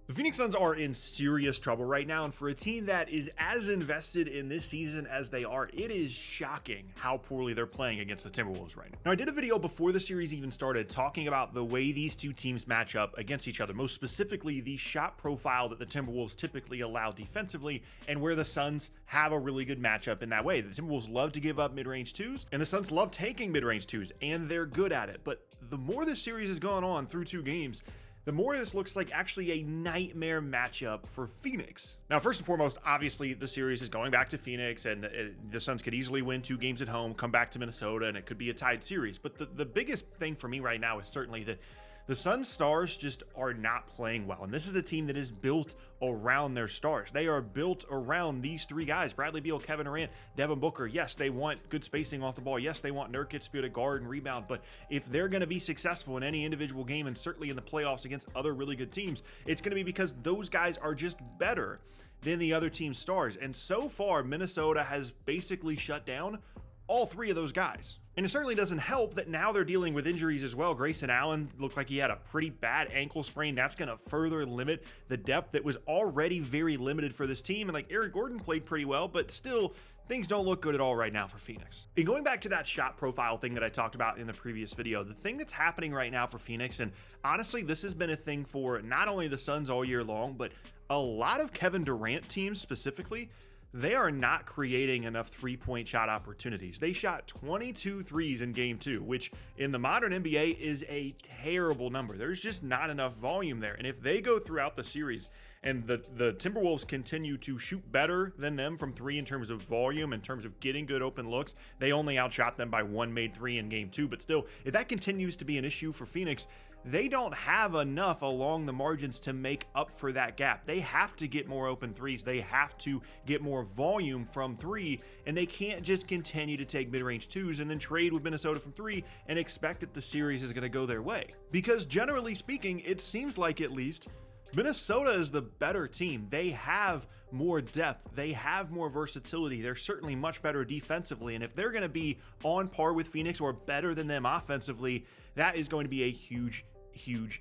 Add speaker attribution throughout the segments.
Speaker 1: The Phoenix Suns are in serious trouble right now, and for a team that is as invested in this season as they are, it is shocking how poorly they're playing against the Timberwolves right now. Now, I did a video before the series even started talking about the way these two teams match up against each other, most specifically the shot profile that the Timberwolves typically allow defensively, and where the Suns have a really good matchup in that way. The Timberwolves love to give up mid-range twos, and the Suns love taking mid-range twos, and they're good at it. But the more this series has gone on through 2 games, the more this looks like actually a nightmare matchup for Phoenix. Now, first and foremost, obviously the series is going back to Phoenix, and the Suns could easily win 2 games at home, come back to Minnesota, and it could be a tied series. But the biggest thing for me right now is certainly that the Suns stars just are not playing well. And this is a team that is built around their stars. They are built around these 3 guys, Bradley Beal, Kevin Durant, Devin Booker. Yes, they want good spacing off the ball. Yes, they want Nurkic to be able to guard and rebound. But if they're going to be successful in any individual game, and certainly in the playoffs against other really good teams, it's going to be because those guys are just better than the other team's stars. And so far, Minnesota has basically shut down all 3 of those guys. And it certainly doesn't help that now they're dealing with injuries as well. Grayson Allen looked like he had a pretty bad ankle sprain. That's going to further limit the depth that was already very limited for this team. And like Eric Gordon played pretty well, but still, things don't look good at all right now for Phoenix. And going back to that shot profile thing that I talked about in the previous video, the thing that's happening right now for Phoenix, and honestly, this has been a thing for not only the Suns all year long, but a lot of Kevin Durant teams specifically, they are not creating enough 3-point shot opportunities. They shot 22 threes in game 2, which in the modern NBA is a terrible number. There's just not enough volume there. And if they go throughout the series and the Timberwolves continue to shoot better than them from 3 in terms of volume, in terms of getting good open looks, they only outshot them by 1 made 3 in game 2. But still, if that continues to be an issue for Phoenix, they don't have enough along the margins to make up for that gap. They have to get more open threes. They have to get more volume from 3, and they can't just continue to take mid-range 2s and then trade with Minnesota from 3 and expect that the series is going to go their way. Because generally speaking, it seems like at least Minnesota is the better team. They have more depth. They have more versatility. They're certainly much better defensively. And if they're going to be on par with Phoenix or better than them offensively, that is going to be a huge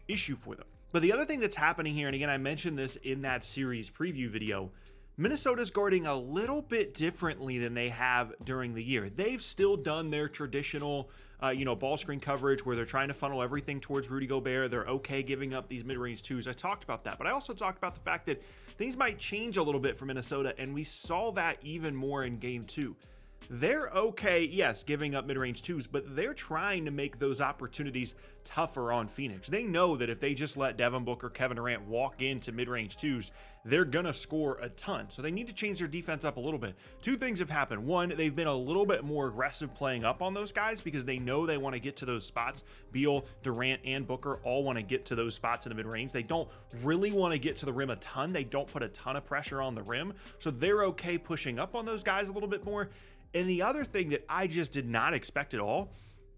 Speaker 1: issue for them. But the other thing that's happening here, and again, I mentioned this in that series preview video, Minnesota's guarding a little bit differently than they have during the year. They've still done their traditional, ball screen coverage where they're trying to funnel everything towards Rudy Gobert. They're okay giving up these mid-range 2s. I talked about that, but I also talked about the fact that things might change a little bit for Minnesota, and we saw that even more in game 2. They're okay, yes, giving up mid-range 2s, but they're trying to make those opportunities tougher on Phoenix. They know that if they just let Devin Booker, Kevin Durant walk into mid-range 2s, they're gonna score a ton. So they need to change their defense up a little bit. 2 things have happened. One, they've been a little bit more aggressive playing up on those guys because they know they want to get to those spots. Beal, Durant, and Booker all want to get to those spots in the mid-range. They don't really want to get to the rim a ton. They don't put a ton of pressure on the rim. So they're okay pushing up on those guys a little bit more. And the other thing that I just did not expect at all,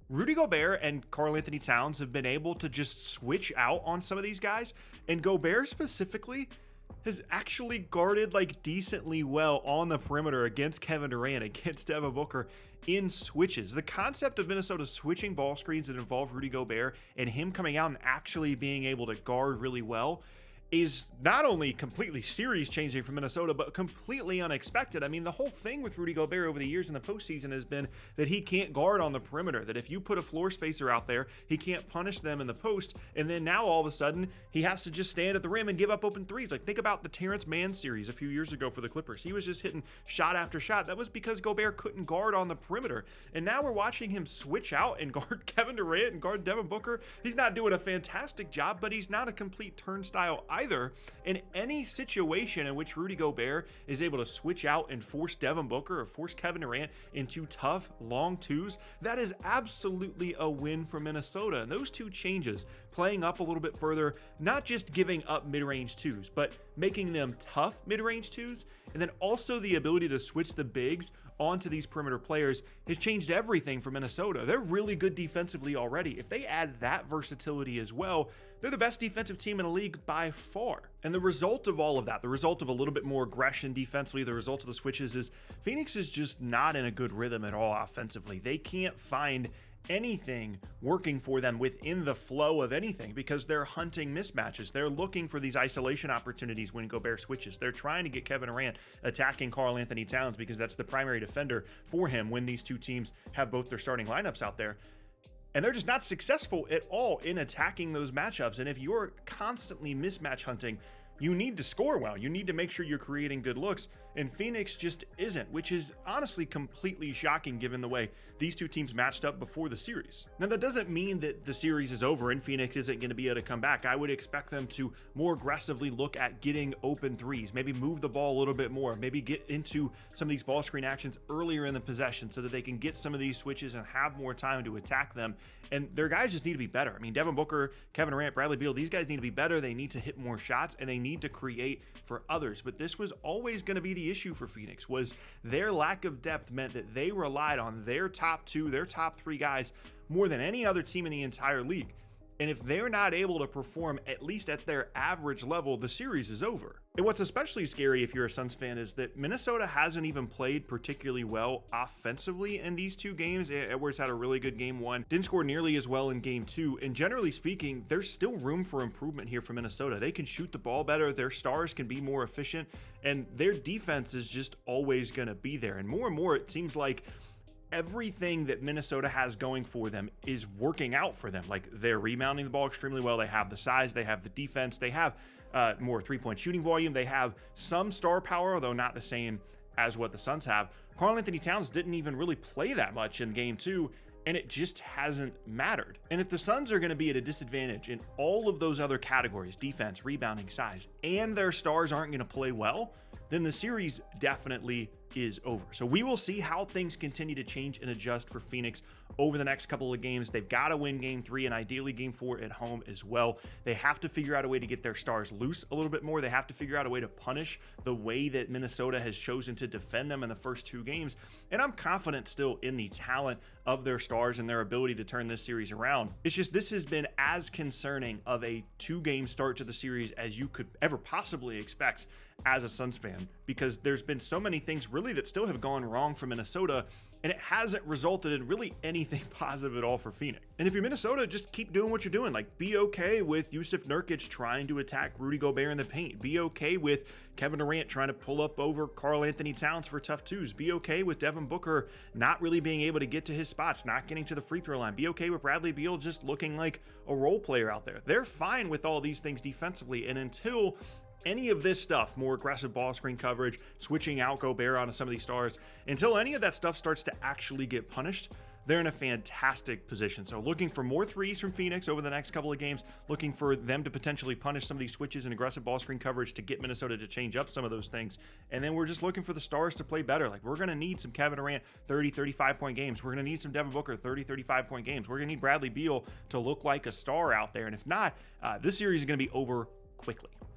Speaker 1: Rudy Gobert and Karl-Anthony Towns have been able to just switch out on some of these guys. And Gobert specifically has actually guarded like decently well on the perimeter against Kevin Durant, against Devin Booker in switches. The concept of Minnesota switching ball screens that involve Rudy Gobert and him coming out and actually being able to guard really well is not only completely series changing for Minnesota, but completely unexpected. I mean, the whole thing with Rudy Gobert over the years in the postseason has been that he can't guard on the perimeter, that if you put a floor spacer out there, he can't punish them in the post, and then now all of a sudden, he has to just stand at the rim and give up open threes. Like, think about the Terrence Mann series a few years ago for the Clippers. He was just hitting shot after shot. That was because Gobert couldn't guard on the perimeter, and now we're watching him switch out and guard Kevin Durant and guard Devin Booker. He's not doing a fantastic job, but he's not a complete turnstile either. In any situation in which Rudy Gobert is able to switch out and force Devin Booker or force Kevin Durant into tough, long 2s, that is absolutely a win for Minnesota. And those 2 changes, playing up a little bit further, not just giving up mid-range 2s, but making them tough mid-range 2s, and then also the ability to switch the bigs onto these perimeter players has changed everything for Minnesota. They're really good defensively already. If they add that versatility as well, they're the best defensive team in the league by far. And the result of all of that, the result of a little bit more aggression defensively, the result of the switches is Phoenix is just not in a good rhythm at all offensively. They can't find anything working for them within the flow of anything, because they're hunting mismatches. They're looking for these isolation opportunities when Gobert switches. They're trying to get Kevin Durant attacking Karl Anthony Towns because that's the primary defender for him when these two teams have both their starting lineups out there. And they're just not successful at all in attacking those matchups. And if you're constantly mismatch hunting, you need to score well. You need to make sure you're creating good looks, and Phoenix just isn't, which is honestly completely shocking given the way these two teams matched up before the series. Now, that doesn't mean that the series is over and Phoenix isn't going to be able to come back. I would expect them to more aggressively look at getting open threes, maybe move the ball a little bit more, maybe get into some of these ball screen actions earlier in the possession so that they can get some of these switches and have more time to attack them. And their guys just need to be better. I mean, Devin Booker, Kevin Durant, Bradley Beal, these guys need to be better. They need to hit more shots, and they need to create for others. But this was always going to be the issue for Phoenix, was their lack of depth meant that they relied on their top two, their top three guys more than any other team in the entire league. And if they're not able to perform at least at their average level, the series is over. And what's especially scary if you're a Suns fan is that Minnesota hasn't even played particularly well offensively in these two games. Edwards had a really good game one, didn't score nearly as well in game two. And generally speaking, there's still room for improvement here for Minnesota. They can shoot the ball better, their stars can be more efficient, and their defense is just always going to be there. And more, it seems like everything that Minnesota has going for them is working out for them. Like, they're rebounding the ball extremely well. They have the size, they have the defense, they have more three-point shooting volume. They have some star power, although not the same as what the Suns have. Karl Anthony Towns didn't even really play that much in game two, and it just hasn't mattered. And if the Suns are going to be at a disadvantage in all of those other categories, defense, rebounding, size, and their stars aren't going to play well, then the series definitely is over. So we will see how things continue to change and adjust for Phoenix over the next couple of games. They've got to win game three and ideally game four at home as well. They have to figure out a way to get their stars loose a little bit more. They have to figure out a way to punish the way that Minnesota has chosen to defend them in the first two games. And I'm confident still in the talent of their stars and their ability to turn this series around. It's just, this has been as concerning of a two-game start to the series as you could ever possibly expect as a Suns fan, because there's been so many things really that still have gone wrong for Minnesota, and it hasn't resulted in really anything positive at all for Phoenix. And if you're Minnesota, just keep doing what you're doing. Like, be okay with Jusuf Nurkic trying to attack Rudy Gobert in the paint. Be okay with Kevin Durant trying to pull up over Karl Anthony Towns for tough twos. Be okay with Devin Booker not really being able to get to his spots, not getting to the free throw line. Be okay with Bradley Beal just looking like a role player out there. They're fine with all these things defensively, and until any of this stuff, more aggressive ball screen coverage, switching out Gobert onto some of these stars, until any of that stuff starts to actually get punished, they're in a fantastic position. So looking for more threes from Phoenix over the next couple of games, looking for them to potentially punish some of these switches and aggressive ball screen coverage to get Minnesota to change up some of those things. And then we're just looking for the stars to play better. Like, we're going to need some Kevin Durant 30, 35-point games. We're going to need some Devin Booker 30, 35-point games. We're going to need Bradley Beal to look like a star out there. And if not, this series is going to be over quickly.